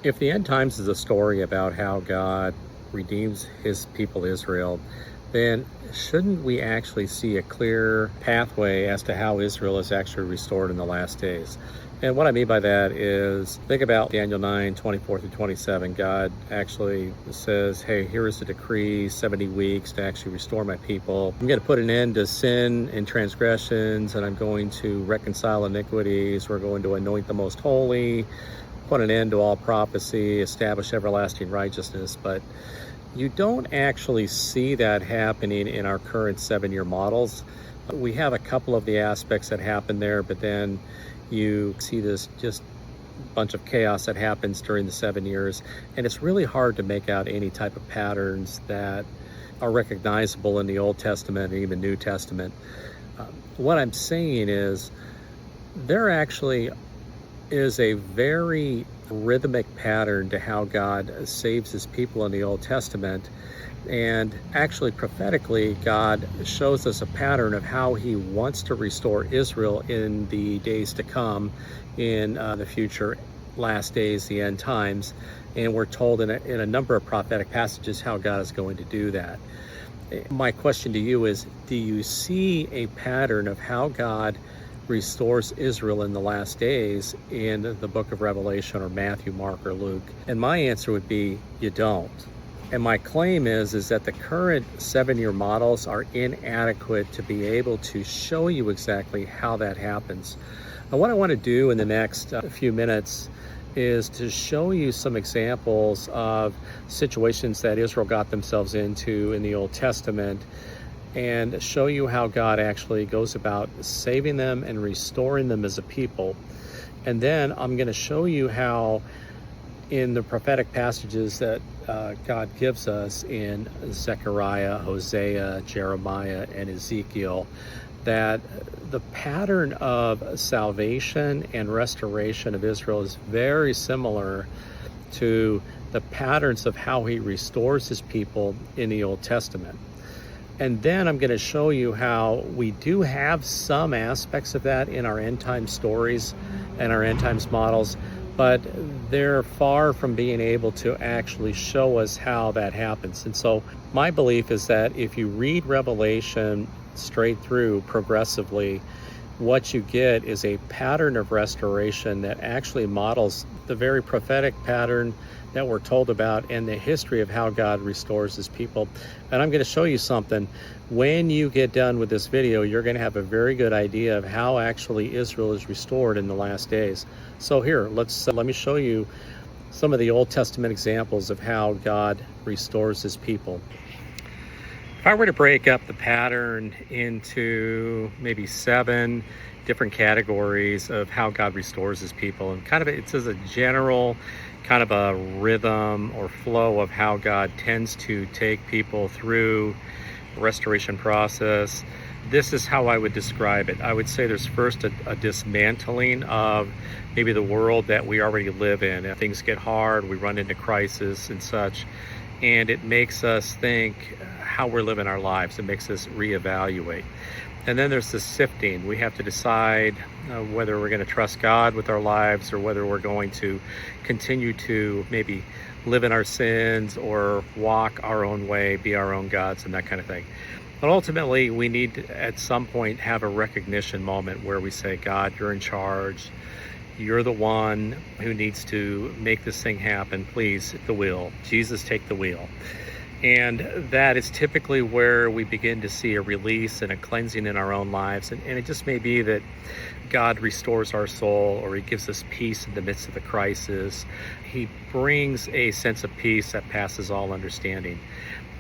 If the end times is a story about how God redeems his people Israel, then shouldn't we actually see a clear pathway as to how Israel is actually restored in the last days? And what I mean by that is, think about Daniel 9:24 through 27. God actually says, hey, here is the decree, 70 weeks to actually restore my people. I'm going to put an end to sin and transgressions, and I'm going to reconcile iniquities. We're going to anoint the most holy, put an end to all prophecy, establish everlasting righteousness. But you don't actually see that happening in our current 7-year models. We have a couple of the aspects that happen there, but then you see this just bunch of chaos that happens during the 7 years, and it's really hard to make out any type of patterns that are recognizable in the Old Testament and even New Testament. What I'm saying is, there actually is a very rhythmic pattern to how God saves his people in the Old Testament. And actually, prophetically, God shows us a pattern of how he wants to restore Israel in the days to come, in the future last days, the end times. And we're told in a number of prophetic passages how God is going to do that. My question to you is, do you see a pattern of how God restores Israel in the last days in the book of Revelation or Matthew, Mark, or Luke? And my answer would be, you don't. And my claim is that the current 7-year models are inadequate to be able to show you exactly how that happens. And what I want to do in the next few minutes is to show you some examples of situations that Israel got themselves into in the Old Testament, and show you how God actually goes about saving them and restoring them as a people. And then I'm going to show you how, in the prophetic passages that God gives us in Zechariah, Hosea, Jeremiah, and Ezekiel, that the pattern of salvation and restoration of Israel is very similar to the patterns of how he restores his people in the Old Testament. And then I'm going to show you how we do have some aspects of that in our end time stories and our end times models, but they're far from being able to actually show us how that happens. And so my belief is that if you read Revelation straight through progressively, what you get is a pattern of restoration that actually models the very prophetic pattern that we're told about and the history of how God restores his people. And I'm going to show you something. When you get done with this video, you're going to have a very good idea of how actually Israel is restored in the last days. So here, let me show you some of the Old Testament examples of how God restores his people. If I were to break up the pattern into maybe 7 different categories of how God restores his people, and it's as a general kind of a rhythm or flow of how God tends to take people through the restoration process, this is how I would describe it. I would say there's first a dismantling of maybe the world that we already live in. If things get hard, we run into crisis and such, and it makes us think how we're living our lives. It makes us reevaluate. And then there's the sifting. We have to decide whether we're going to trust God with our lives, or whether we're going to continue to maybe live in our sins or walk our own way, be our own gods, and that kind of thing. But ultimately, we need to, at some point, have a recognition moment where we say, God, you're in charge. You're the one who needs to make this thing happen. Please, the wheel. Jesus, take the wheel. And that is typically where we begin to see a release and a cleansing in our own lives. And it just may be that God restores our soul, or he gives us peace in the midst of the crisis. He brings a sense of peace that passes all understanding.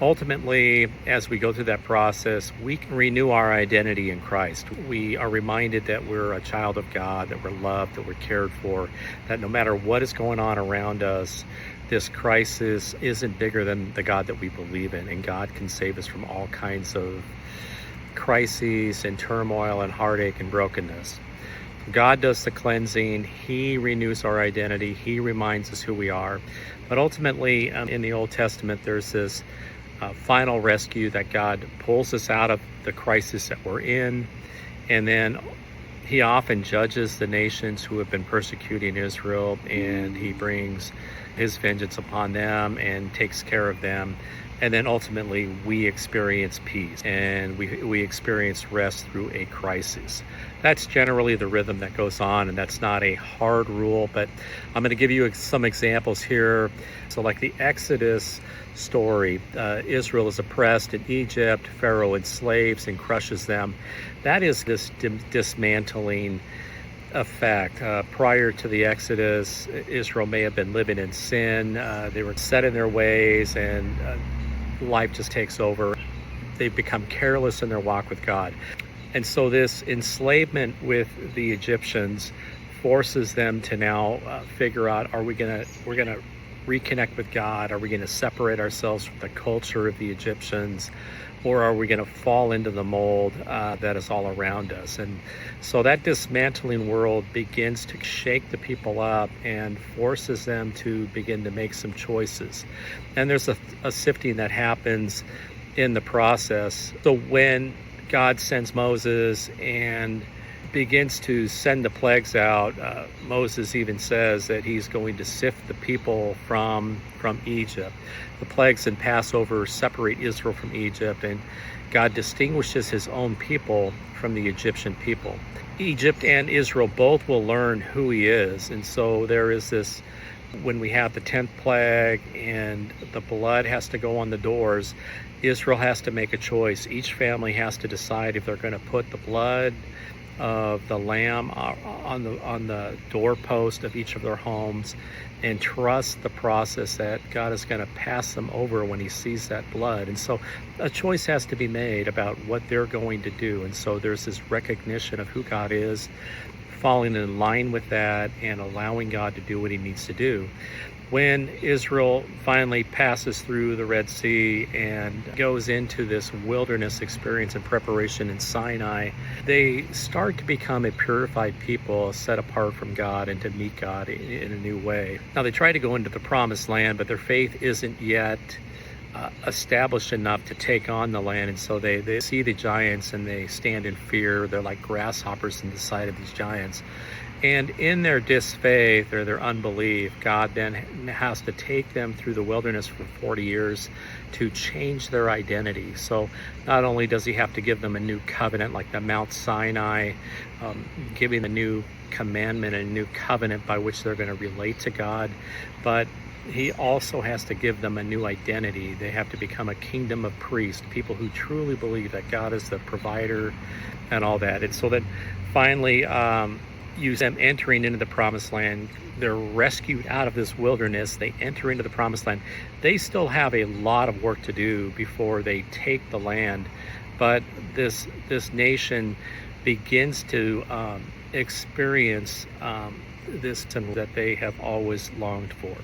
Ultimately, as we go through that process, we can renew our identity in Christ. We are reminded that we're a child of God, that we're loved, that we're cared for, that no matter what is going on around us, this crisis isn't bigger than the God that we believe in, and God can save us from all kinds of crises and turmoil and heartache and brokenness. God does the cleansing. He renews our identity. He reminds us who we are. But ultimately, in the Old Testament, there's this final rescue that God pulls us out of the crisis that we're in, and then He often judges the nations who have been persecuting Israel, and he brings his vengeance upon them and takes care of them. And then ultimately we experience peace, and we experience rest through a crisis. That's generally the rhythm that goes on, and that's not a hard rule, but I'm going to give you some examples here. So like the Exodus story, Israel is oppressed in Egypt, Pharaoh enslaves and crushes them. That is this dismantling effect. Prior to the Exodus, Israel may have been living in sin. They were set in their ways, and life just takes over. They become careless in their walk with God. And so this enslavement with the Egyptians forces them to now figure out, we're going to reconnect with God? Are we going to separate ourselves from the culture of the Egyptians? Or are we going to fall into the mold that is all around us? And so that dismantling world begins to shake the people up and forces them to begin to make some choices. And there's a sifting that happens in the process. So when God sends Moses and begins to send the plagues out, Moses even says that he's going to sift the people from Egypt. The plagues in Passover separate Israel from Egypt, and God distinguishes his own people from the Egyptian people. Egypt and Israel both will learn who he is, and so there is this, when we have the 10th plague and the blood has to go on the doors, Israel has to make a choice. Each family has to decide if they're going to put the blood of the lamb on the doorpost of each of their homes and trust the process that God is going to pass them over when he sees that blood. And so a choice has to be made about what they're going to do. And so there's this recognition of who God is, falling in line with that and allowing God to do what he needs to do. When Israel finally passes through the Red Sea and goes into this wilderness experience and preparation in Sinai, they start to become a purified people set apart from God and to meet God in a new way. Now they try to go into the promised land, but their faith isn't yet established enough to take on the land, and so they see the giants and they stand in fear. They're like grasshoppers in the sight of these giants. And in their disfaith or their unbelief, God then has to take them through the wilderness for 40 years to change their identity. So not only does he have to give them a new covenant like the Mount Sinai, giving a new commandment, a new covenant by which they're going to relate to God, but he also has to give them a new identity. They have to become a kingdom of priests, people who truly believe that God is the provider and all that. And so that finally, use them entering into the promised land. They're rescued out of this wilderness. They enter into the promised land. They still have a lot of work to do before they take the land. But this nation begins to experience this that they have always longed for.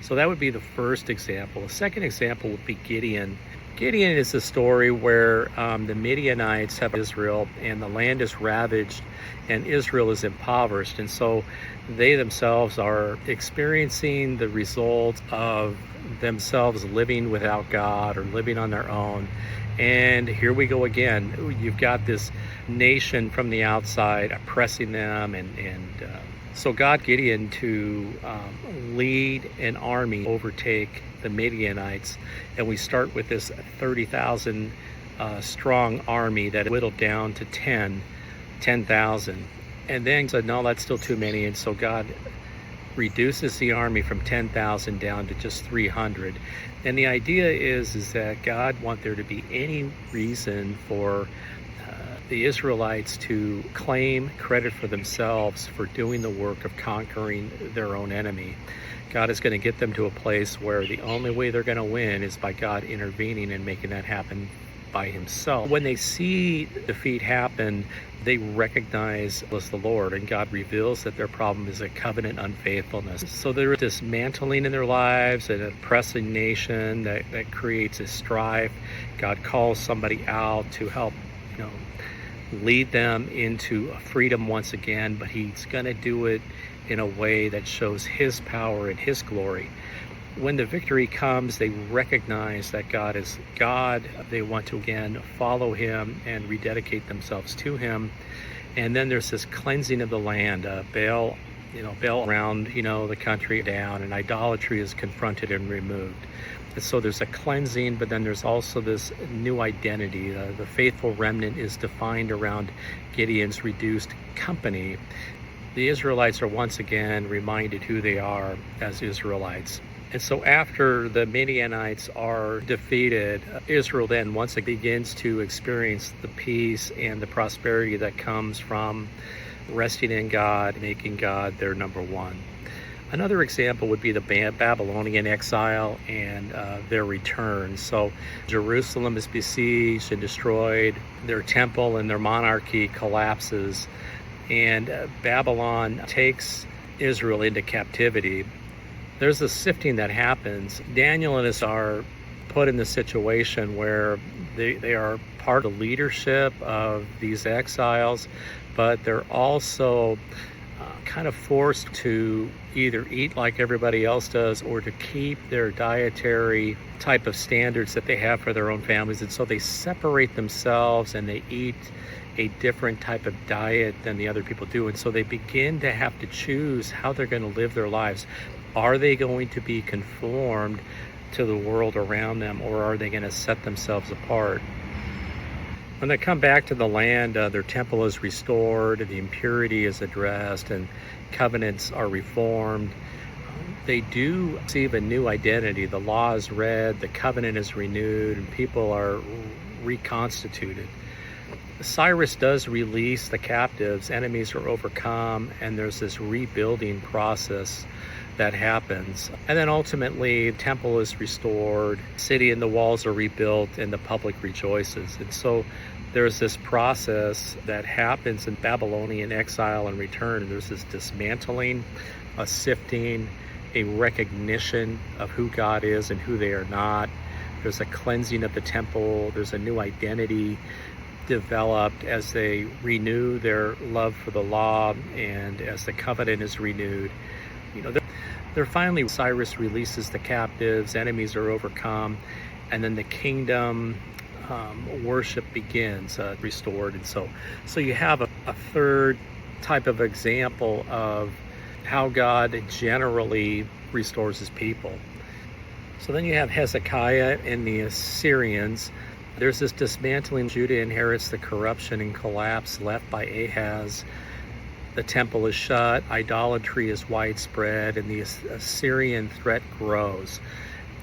So that would be the first example. The second example would be Gideon. Gideon is a story where the Midianites have Israel and the land is ravaged and Israel is impoverished. And so they themselves are experiencing the results of themselves living without God or living on their own. And here we go again. You've got this nation from the outside oppressing them, and so God Gideon to lead an army, overtake the Midianites, and we start with this 30,000 strong army that whittled down to 10,000. And then said, no, that's still too many, and so God reduces the army from 10,000 down to just 300. And the idea is that God wants there to be any reason for the Israelites to claim credit for themselves for doing the work of conquering their own enemy. God is going to get them to a place where the only way they're going to win is by God intervening and making that happen by himself. When they see defeat happen, they recognize as the Lord, and God reveals that their problem is a covenant unfaithfulness. So there is dismantling in their lives, an oppressing nation that creates a strife. God calls somebody out to help, lead them into freedom once again, but he's going to do it in a way that shows his power and his glory. When the victory comes, they recognize that God is God. They want to again follow him and rededicate themselves to him. And then there's this cleansing of the land. Baal around, the country down, and idolatry is confronted and removed. And so there's a cleansing, but then there's also this new identity. The faithful remnant is defined around Gideon's reduced company. The Israelites are once again reminded who they are as Israelites. And so after the Midianites are defeated, Israel then once again begins to experience the peace and the prosperity that comes from resting in God, making God their number one. Another example would be the Babylonian exile and their return. So Jerusalem is besieged and destroyed. Their temple and their monarchy collapses. And Babylon takes Israel into captivity. There's a sifting that happens. Daniel and us are put in the situation where they are part of the leadership of these exiles, but they're also kind of forced to either eat like everybody else does or to keep their dietary type of standards that they have for their own families. And so they separate themselves and they eat a different type of diet than the other people do. And so they begin to have to choose how they're going to live their lives. Are they going to be conformed to the world around them, or are they going to set themselves apart? When they come back to the land, their temple is restored, the impurity is addressed, and covenants are reformed. They do receive a new identity. The law is read, the covenant is renewed, and people are reconstituted. Cyrus does release the captives, enemies are overcome, and there's this rebuilding process that happens. And then ultimately, the temple is restored, city and the walls are rebuilt, and the public rejoices. And so there's this process that happens in Babylonian exile and return. There's this dismantling, a sifting, a recognition of who God is and who they are not. There's a cleansing of the temple. There's a new identity developed as they renew their love for the law and as the covenant is renewed. They're finally, Cyrus releases the captives, enemies are overcome, and then the kingdom worship begins, restored. And so you have a third type of example of how God generally restores his people. So then you have Hezekiah and the Assyrians. There's this dismantling. Judah inherits the corruption and collapse left by Ahaz. The temple is shut, idolatry is widespread, and the Assyrian threat grows.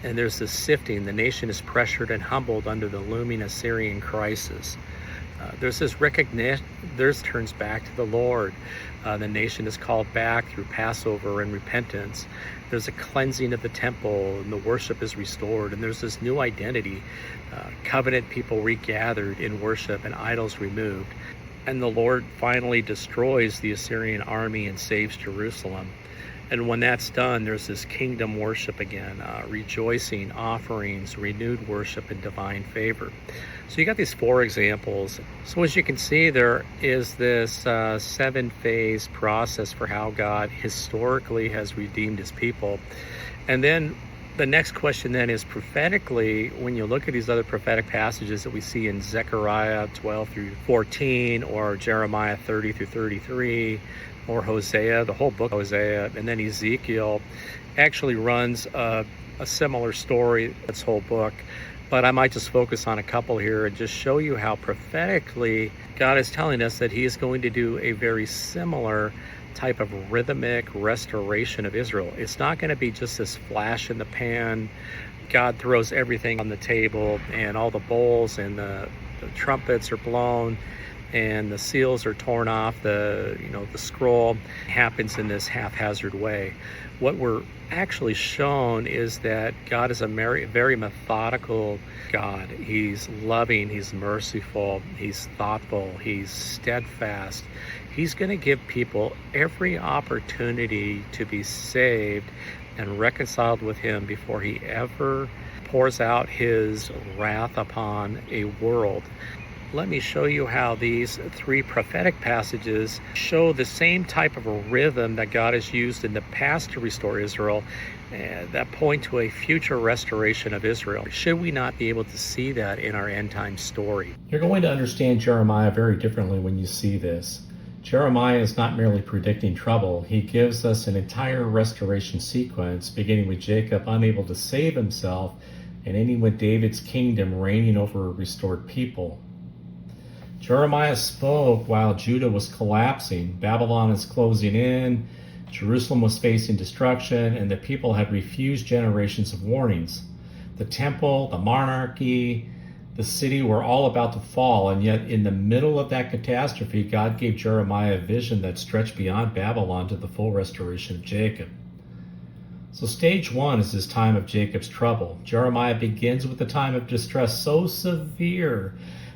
And there's this sifting. The nation is pressured and humbled under the looming Assyrian crisis. There's this recognition, turns back to the Lord. The nation is called back through Passover and repentance. There's a cleansing of the temple, and the worship is restored. And there's this new identity. Covenant people regathered in worship and idols removed. And the Lord finally destroys the Assyrian army and saves Jerusalem. And when that's done, there's this kingdom worship again, rejoicing, offerings, renewed worship, and divine favor. So you got these four examples. So as you can see, there is this 7-phase process for how God historically has redeemed his people. And then the next question then is prophetically, when you look at these other prophetic passages that we see in Zechariah 12 through 14, or Jeremiah 30 through 33, or Hosea, the whole book of Hosea, and then Ezekiel actually runs a similar story, this whole book. But I might just focus on a couple here and just show you how prophetically God is telling us that he is going to do a very similar type of rhythmic restoration of Israel. It's not going to be just this flash in the pan. God throws everything on the table and all the bowls and the trumpets are blown and the seals are torn off. The scroll happens in this haphazard way. What we're actually shown is that God is a very methodical God. He's loving, he's merciful, he's thoughtful, he's steadfast. He's going to give people every opportunity to be saved and reconciled with him before he ever pours out his wrath upon a world. Let me show you how these three prophetic passages show the same type of a rhythm that God has used in the past to restore Israel, that point to a future restoration of Israel. Should we not be able to see that in our end time story? You're going to understand Jeremiah very differently when you see this. Jeremiah is not merely predicting trouble, he gives us an entire restoration sequence, beginning with Jacob unable to save himself and ending with David's kingdom reigning over a restored people. Jeremiah spoke while Judah was collapsing, Babylon is closing in, Jerusalem was facing destruction, and the people had refused generations of warnings. The temple, the monarchy, the city were all about to fall, and yet in the middle of that catastrophe, God gave Jeremiah a vision that stretched beyond Babylon to the full restoration of Jacob. So stage one is this time of Jacob's trouble. Jeremiah begins with a time of distress so severe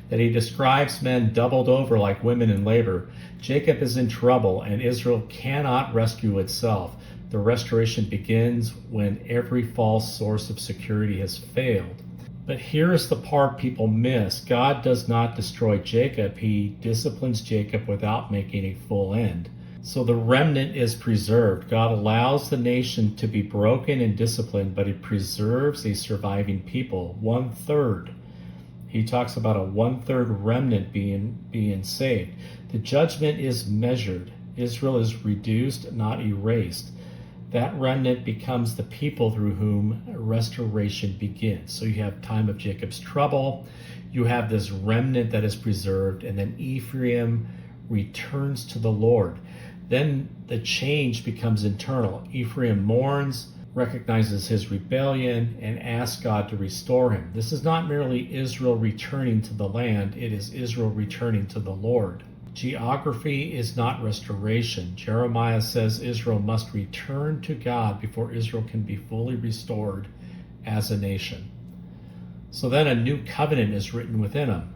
that he describes men doubled over like women in labor. Jacob is in trouble, and Israel cannot rescue itself. The restoration begins when every false source of security has failed. But here is the part people miss. God does not destroy Jacob. He disciplines Jacob without making a full end. So the remnant is preserved. God allows the nation to be broken and disciplined, but he preserves a surviving people, 1/3. He talks about a 1/3 remnant being saved. The judgment is measured. Israel is reduced, not erased. That remnant becomes the people through whom restoration begins. So you have time of Jacob's trouble, you have this remnant that is preserved, and then Ephraim returns to the Lord. Then the change becomes internal. Ephraim mourns, recognizes his rebellion, and asks God to restore him. This is not merely Israel returning to the land, it is Israel returning to the Lord. Geography is not restoration. Jeremiah says Israel must return to God before Israel can be fully restored as a nation. So then a new covenant is written within them.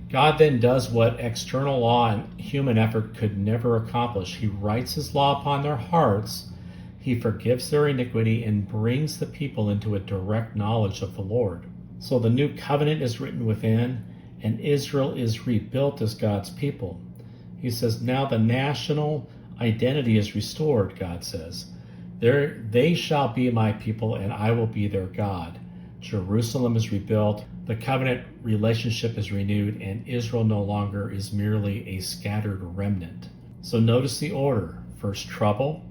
God then does what external law and human effort could never accomplish. He writes his law upon their hearts, he forgives their iniquity, and brings the people into a direct knowledge of the Lord. So the new covenant is written within, and Israel is rebuilt as God's people. He says, now the national identity is restored, God says. They shall be my people, and I will be their God. Jerusalem is rebuilt, the covenant relationship is renewed, and Israel no longer is merely a scattered remnant. So notice the order. First trouble,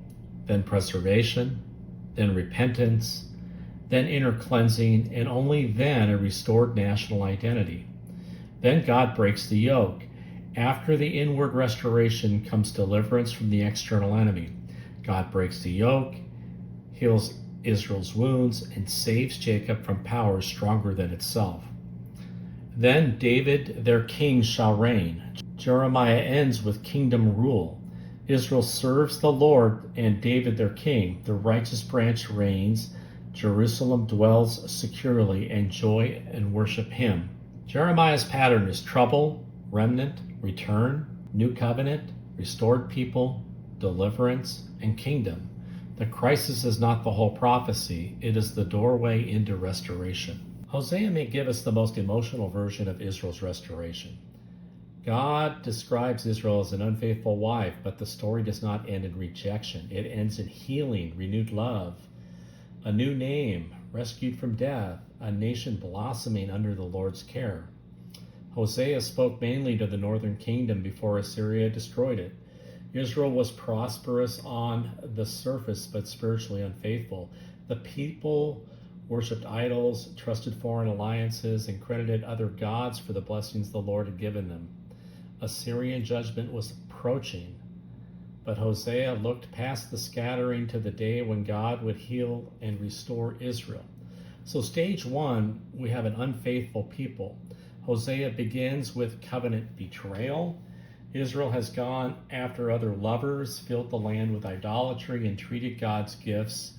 then preservation, then repentance, then inner cleansing, and only then a restored national identity. Then God breaks the yoke. After the inward restoration comes deliverance from the external enemy. God breaks the yoke, heals Israel's wounds, and saves Jacob from powers stronger than itself. Then David, their king, shall reign. Jeremiah ends with kingdom rule. Israel serves the Lord and David their king. The righteous branch reigns. Jerusalem dwells securely, and joy and worship him. Jeremiah's pattern is trouble, remnant, return, new covenant, restored people, deliverance, and kingdom. The crisis is not the whole prophecy, it is the doorway into restoration. Hosea may give us the most emotional version of Israel's restoration. God describes Israel as an unfaithful wife, but the story does not end in rejection. It ends in healing, renewed love, a new name, rescued from death, a nation blossoming under the Lord's care. Hosea spoke mainly to the northern kingdom before Assyria destroyed it. Israel was prosperous on the surface, but spiritually unfaithful. The people worshipped idols, trusted foreign alliances, and credited other gods for the blessings the Lord had given them. Assyrian judgment was approaching, but Hosea looked past the scattering to the day when God would heal and restore Israel. So stage one, we have an unfaithful people. Hosea begins with covenant betrayal. Israel has gone after other lovers, filled the land with idolatry, and treated God's gifts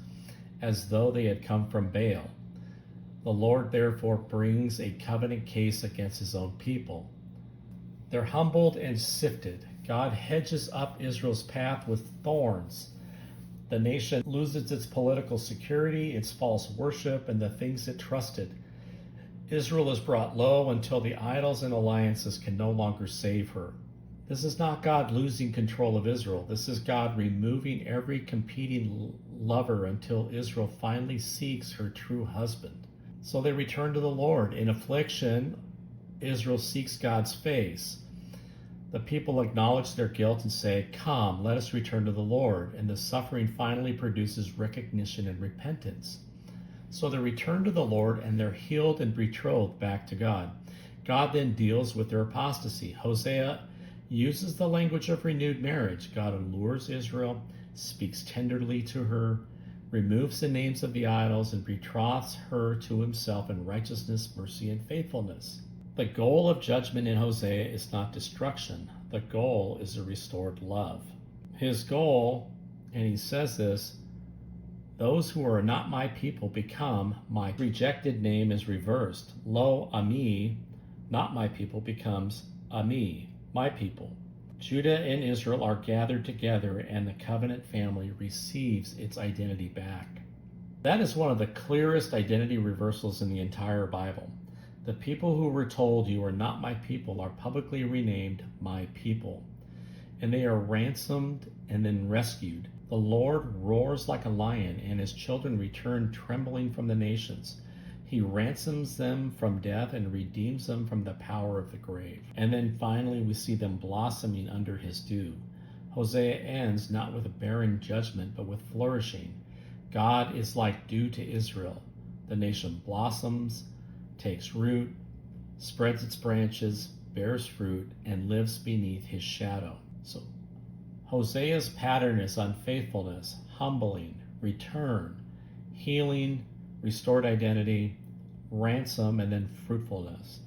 as though they had come from Baal. The Lord therefore brings a covenant case against his own people. They're humbled and sifted. God hedges up Israel's path with thorns. The nation loses its political security, its false worship, and the things it trusted. Israel is brought low until the idols and alliances can no longer save her. This is not God losing control of Israel. This is God removing every competing lover until Israel finally seeks her true husband. So they return to the Lord. In affliction, Israel seeks God's face. The people acknowledge their guilt and say, "Come, let us return to the Lord." And the suffering finally produces recognition and repentance. So they return to the Lord and they're healed and betrothed back to God. God then deals with their apostasy. Hosea uses the language of renewed marriage. God allures Israel, speaks tenderly to her, removes the names of the idols, and betroths her to himself in righteousness, mercy, and faithfulness. The goal of judgment in Hosea is not destruction. The goal is a restored love. His goal, and he says this, those who are not my people become my rejected name is reversed. Lo, Ami, not my people, becomes Ami, my people. Judah and Israel are gathered together and the covenant family receives its identity back. That is one of the clearest identity reversals in the entire Bible. The people who were told you are not my people are publicly renamed my people, and they are ransomed and then rescued. The Lord roars like a lion, and his children return trembling from the nations. He ransoms them from death and redeems them from the power of the grave. And then finally we see them blossoming under his dew. Hosea ends not with a barren judgment, but with flourishing. God is like dew to Israel. The nation blossoms, takes root, spreads its branches, bears fruit, and lives beneath his shadow. So Hosea's pattern is unfaithfulness, humbling, return, healing, restored identity, ransom, and then fruitfulness.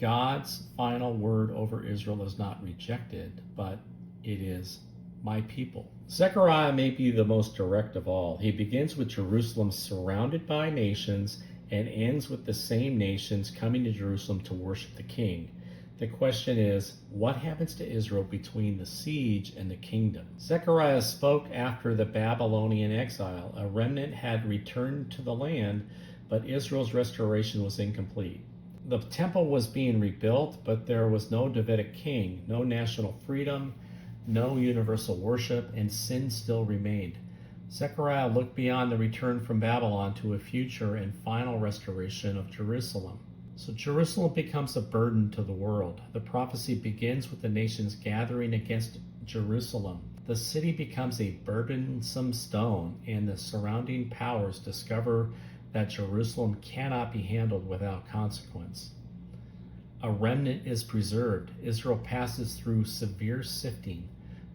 God's final word over Israel is not rejected, but it is my people. Zechariah may be the most direct of all. He begins with Jerusalem surrounded by nations and ends with the same nations coming to Jerusalem to worship the king. The question is, what happens to Israel between the siege and the kingdom? Zechariah spoke after the Babylonian exile. A remnant had returned to the land, but Israel's restoration was incomplete. The temple was being rebuilt, but there was no Davidic king, no national freedom, no universal worship, and sin still remained. Zechariah looked beyond the return from Babylon to a future and final restoration of Jerusalem. So Jerusalem becomes a burden to the world. The prophecy begins with the nations gathering against Jerusalem. The city becomes a burdensome stone, and the surrounding powers discover that Jerusalem cannot be handled without consequence. A remnant is preserved. Israel passes through severe sifting.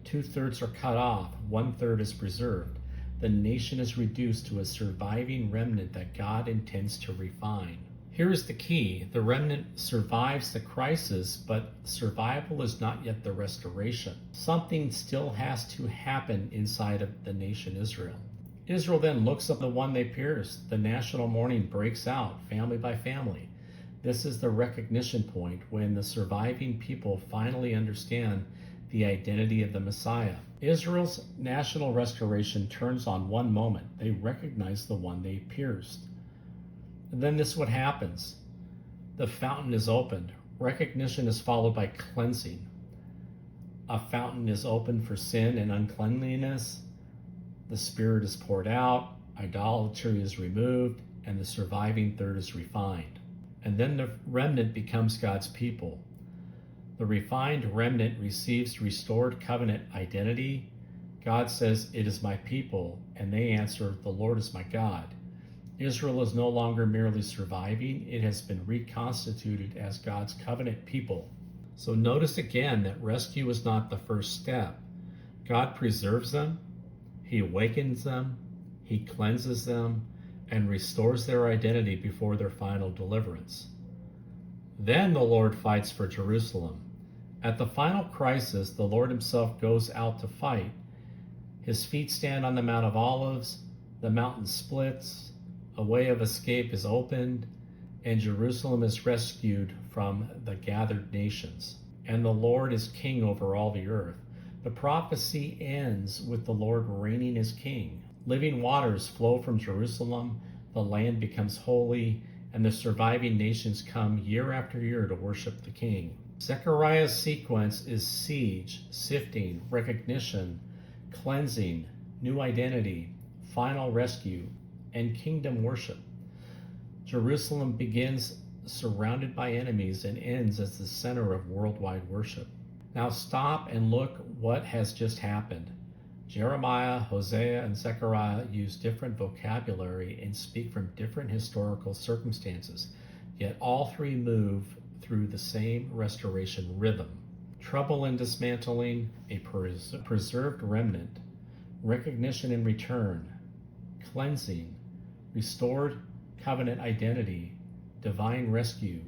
2/3 are cut off, 1/3 is preserved. The nation is reduced to a surviving remnant that God intends to refine. Here is the key. The remnant survives the crisis, but survival is not yet the restoration. Something still has to happen inside of the nation Israel. Israel then looks at the one they pierced. The national mourning breaks out, family by family. This is the recognition point when the surviving people finally understand the identity of the Messiah. Israel's national restoration turns on one moment. They recognize the one they pierced. And then this is what happens. The fountain is opened. Recognition is followed by cleansing. A fountain is opened for sin and uncleanliness. The Spirit is poured out. Idolatry is removed. And the surviving third is refined. And then the remnant becomes God's people. The refined remnant receives restored covenant identity. God says, "It is my people," and they answer, "The Lord is my God." Israel is no longer merely surviving, it has been reconstituted as God's covenant people. So notice again that rescue is not the first step. God preserves them, He awakens them, He cleanses them, and restores their identity before their final deliverance. Then the Lord fights for Jerusalem. At the final crisis, the Lord himself goes out to fight. His feet stand on the Mount of Olives, the mountain splits, a way of escape is opened, and Jerusalem is rescued from the gathered nations. And the Lord is king over all the earth. The prophecy ends with the Lord reigning as king. Living waters flow from Jerusalem, the land becomes holy, and the surviving nations come year after year to worship the king. Zechariah's sequence is siege, sifting, recognition, cleansing, new identity, final rescue, and kingdom worship. Jerusalem begins surrounded by enemies and ends as the center of worldwide worship. Now stop and look what has just happened. Jeremiah, Hosea, and Zechariah use different vocabulary and speak from different historical circumstances, yet all three move through the same restoration rhythm. Trouble and dismantling, a preserved remnant, recognition and return, cleansing, restored covenant identity, divine rescue,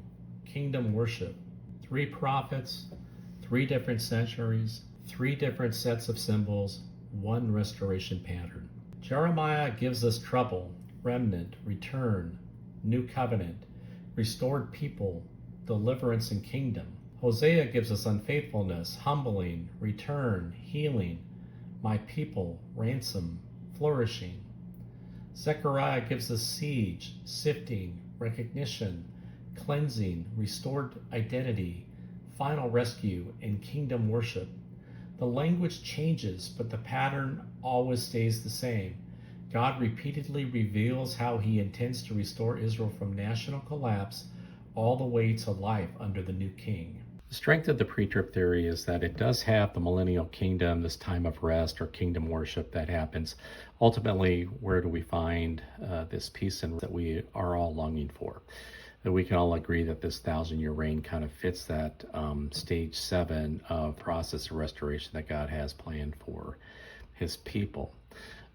kingdom worship, three prophets, three different centuries, three different sets of symbols, one restoration pattern. Jeremiah gives us trouble, remnant, return, new covenant, restored people, deliverance and kingdom. Hosea gives us unfaithfulness, humbling, return, healing, my people, ransom, flourishing. Zechariah gives us siege, sifting, recognition, cleansing, restored identity, final rescue, and kingdom worship. The language changes, but the pattern always stays the same. God repeatedly reveals how he intends to restore Israel from national collapse all the way to life under the new king. The strength of the pre-trib theory is that it does have the millennial kingdom, this time of rest or kingdom worship that happens. Ultimately, where do we find this peace and that we are all longing for? That we can all agree that this 1,000-year reign kind of fits that stage 7 of process of restoration that God has planned for his people.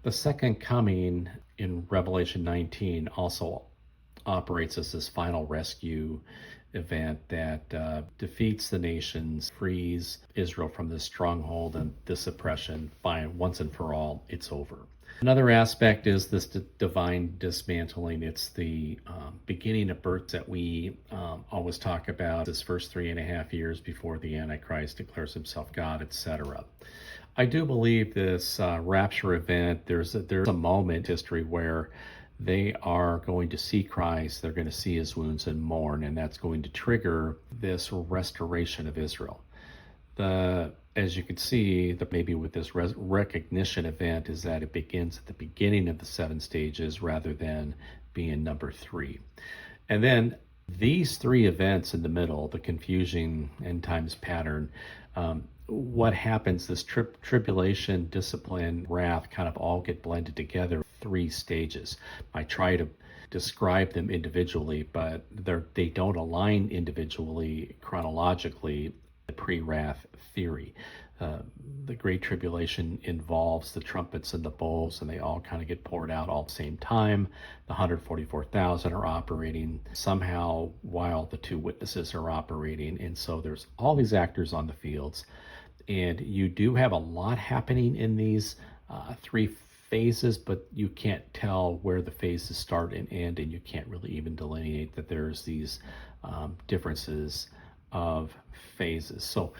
The second coming in Revelation 19 also operates as this final rescue event that defeats the nations, frees Israel from this stronghold and this oppression. By once and for all, it's over. Another aspect is this divine dismantling. It's the beginning of birth that we always talk about, this first 3.5 years before the Antichrist declares himself God, etc. I do believe this rapture event, there's a moment in history where they are going to see Christ, they're going to see his wounds and mourn, and that's going to trigger this restoration of Israel. As you can see, maybe with this recognition event is that it begins at the beginning of the 7 stages rather than being number 3. And then these 3 events in the middle, the confusing end times pattern, what happens, this tribulation, discipline, wrath kind of all get blended together. 3 stages. I try to describe them individually, but they don't align individually chronologically. The pre-wrath theory. The Great Tribulation involves the trumpets and the bowls, and they all kind of get poured out all at the same time. The 144,000 are operating somehow while the 2 witnesses are operating, and so there's all these actors on the fields, and you do have a lot happening in these 3 phases, but you can't tell where the phases start and end, and you can't really even delineate that there's these differences of phases. So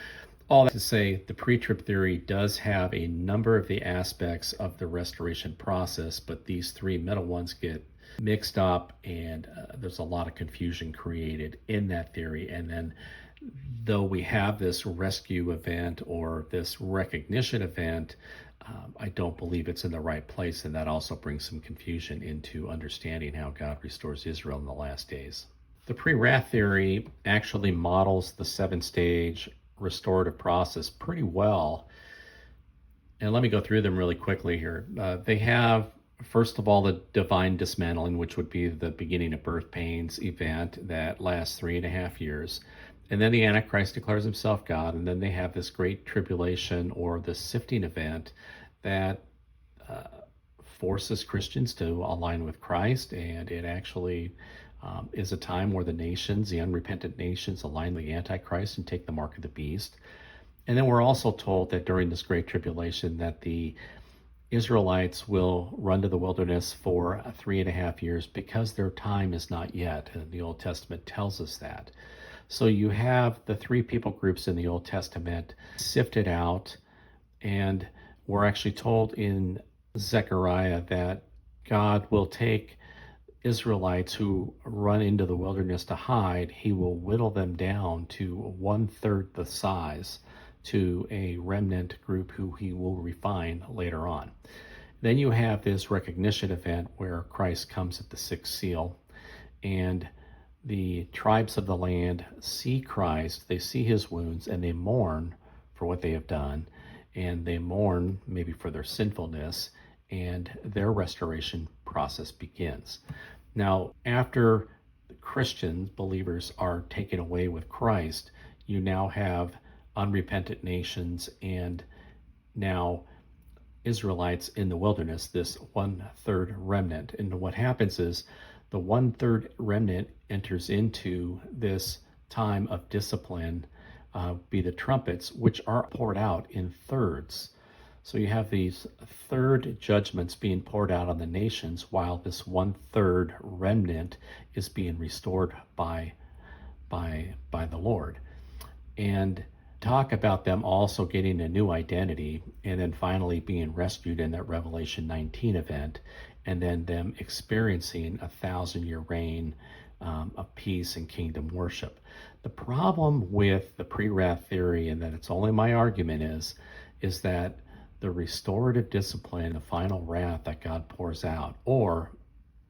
all that to say, the pre-trib theory does have a number of the aspects of the restoration process, but these 3 middle ones get mixed up, and there's a lot of confusion created in that theory. And then though we have this rescue event or this recognition event, I don't believe it's in the right place, and that also brings some confusion into understanding how God restores Israel in the last days. The pre-wrath theory actually models the 7-stage restorative process pretty well. And let me go through them really quickly here. They have, first of all, the divine dismantling, which would be the beginning of birth pains event that lasts 3.5 years. And then the Antichrist declares himself God. And then they have this great tribulation or the sifting event that forces Christians to align with Christ. And it actually is a time where the nations, the unrepentant nations, align with the Antichrist and take the mark of the beast. And then we're also told that during this great tribulation that the Israelites will run to the wilderness for 3.5 years because their time is not yet. And the Old Testament tells us that. So you have the 3 people groups in the Old Testament sifted out, and we're actually told in Zechariah that God will take Israelites who run into the wilderness to hide, he will whittle them down to 1/3 the size, to a remnant group who he will refine later on. Then you have this recognition event where Christ comes at the 6th seal, and the tribes of the land see Christ, they see his wounds, and they mourn for what they have done, and they mourn maybe for their sinfulness, and their restoration process begins. Now, after Christians, believers, are taken away with Christ, you now have unrepentant nations and now Israelites in the wilderness, this 1/3 remnant. And what happens is the 1/3 remnant enters into this time of discipline, be the trumpets, which are poured out in thirds. So you have these third judgments being poured out on the nations, while this 1/3 remnant is being restored by the Lord. And talk about them also getting a new identity, and then finally being rescued in that Revelation 19 event, and then them experiencing a 1,000-year reign of peace and kingdom worship. The problem with the pre-wrath theory, and that it's only my argument, is that the restorative discipline, the final wrath that God pours out, or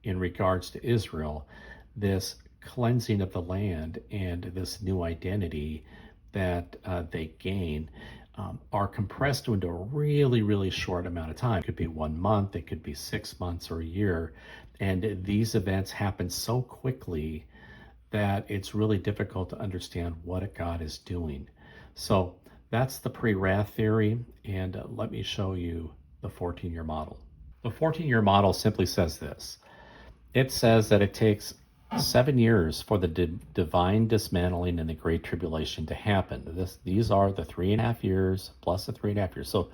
in regards to Israel, this cleansing of the land and this new identity that they gain, are compressed into a really, really short amount of time. It could be 1 month, it could be 6 months or a year. And these events happen so quickly that it's really difficult to understand what God is doing. So that's the pre-wrath theory, and let me show you the 14-year model. The 14-year model simply says this. It says that it takes 7 years for the divine dismantling and the Great Tribulation to happen. These are the 3.5 years plus the 3.5 years. So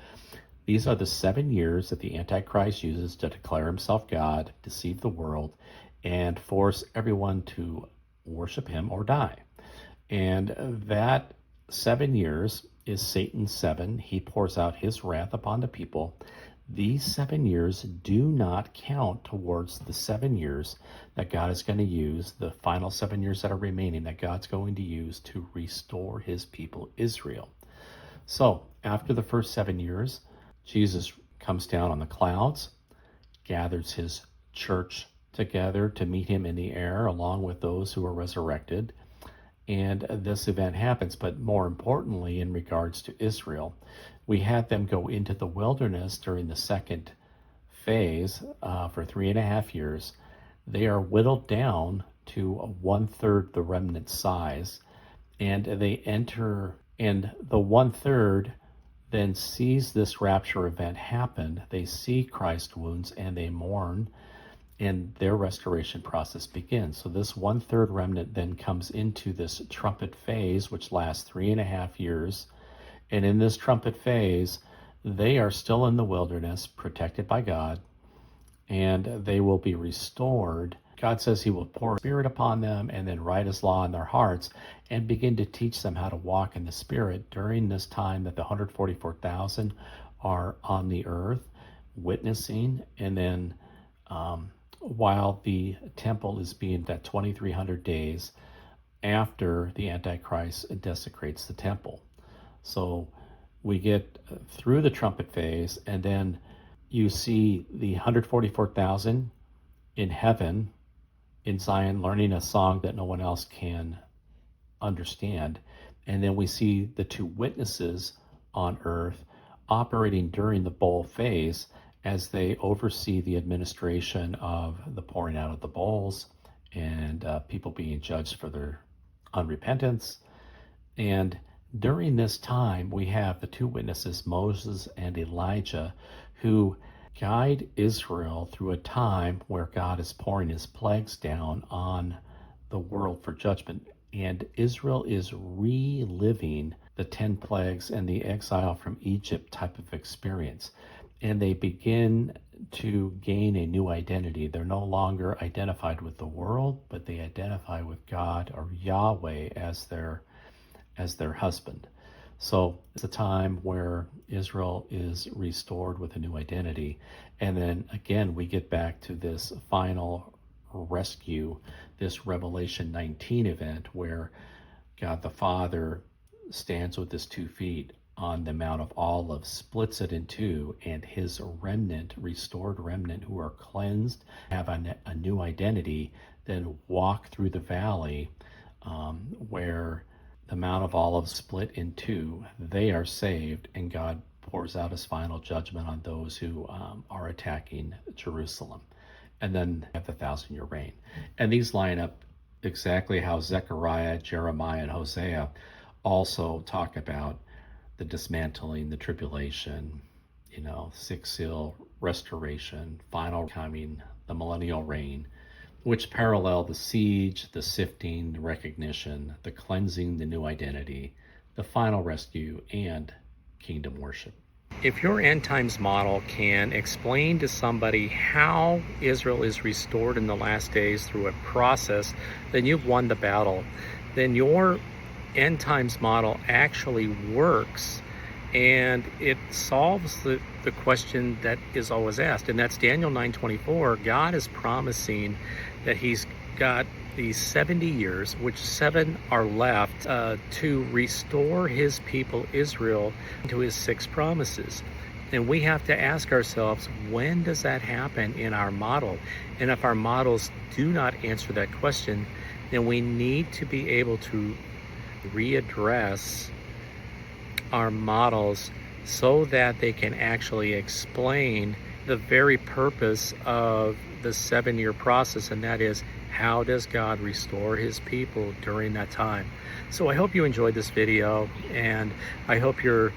these are the 7 years that the Antichrist uses to declare himself God, deceive the world, and force everyone to worship him or die. And that 7 years is Satan's 7. He pours out his wrath upon the people. These 7 years do not count towards the 7 years that God is going to use, the final 7 years that are remaining, that God's going to use to restore his people, Israel. So after the first 7 years, Jesus comes down on the clouds, gathers his church together to meet him in the air, along with those who are resurrected. And this event happens. But more importantly, in regards to Israel, we had them go into the wilderness during the second phase for 3.5 years. They are whittled down to 1/3 the remnant size, and they enter, and the 1/3 then sees this rapture event happen. They see Christ's wounds and they mourn, and their restoration process begins. So this 1/3 remnant then comes into this trumpet phase, which lasts 3.5 years. And in this trumpet phase, they are still in the wilderness, protected by God, and they will be restored. God says he will pour Spirit upon them and then write his law in their hearts and begin to teach them how to walk in the Spirit during this time that the 144,000 are on the earth witnessing. And then while the temple is being, that 2,300 days after the Antichrist desecrates the temple. So we get through the trumpet phase, and then you see the 144,000 in heaven, in Zion, learning a song that no one else can understand. And then we see the two witnesses on earth operating during the bowl phase as they oversee the administration of the pouring out of the bowls and people being judged for their unrepentance. And during this time, we have the two witnesses, Moses and Elijah, who guide Israel through a time where God is pouring his plagues down on the world for judgment. And Israel is reliving the 10 plagues and the exile from Egypt type of experience. And they begin to gain a new identity. They're no longer identified with the world, but they identify with God, or Yahweh, as their husband. So it's a time where Israel is restored with a new identity. And then again, we get back to this final rescue, this Revelation 19 event where God the Father stands with his 2 feet on the Mount of Olives, splits it in two, and his remnant, restored remnant who are cleansed, have a new identity, then walk through the valley where the Mount of Olives split in two, they are saved, and God pours out his final judgment on those who are attacking Jerusalem. And then have the 1,000-year reign. And these line up exactly how Zechariah, Jeremiah, and Hosea also talk about the dismantling, the tribulation, sixth seal, restoration, final coming, the millennial reign, which parallel the siege, the sifting, the recognition, the cleansing, the new identity, the final rescue, and kingdom worship. If your end times model can explain to somebody how Israel is restored in the last days through a process, then you've won the battle. Then your end times model actually works, and it solves the question that is always asked, and that's Daniel 9:24. God is promising that he's got these 70 years, which 7 are left, to restore his people Israel to his 6 promises. And we have to ask ourselves, when does that happen in our model? And if our models do not answer that question, then we need to be able to readdress our models so that they can actually explain the very purpose of the 7-year process, and that is, how does God restore his people during that time? So I hope you enjoyed this video, and I hope you're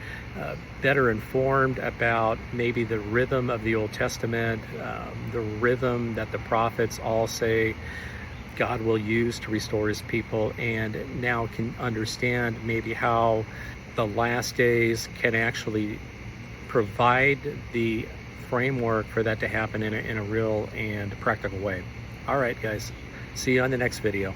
better informed about maybe the rhythm of the Old Testament, the rhythm that the prophets all say God will use to restore his people, and now can understand maybe how the last days can actually provide the framework for that to happen in a real and practical way. All right, guys. See you on the next video.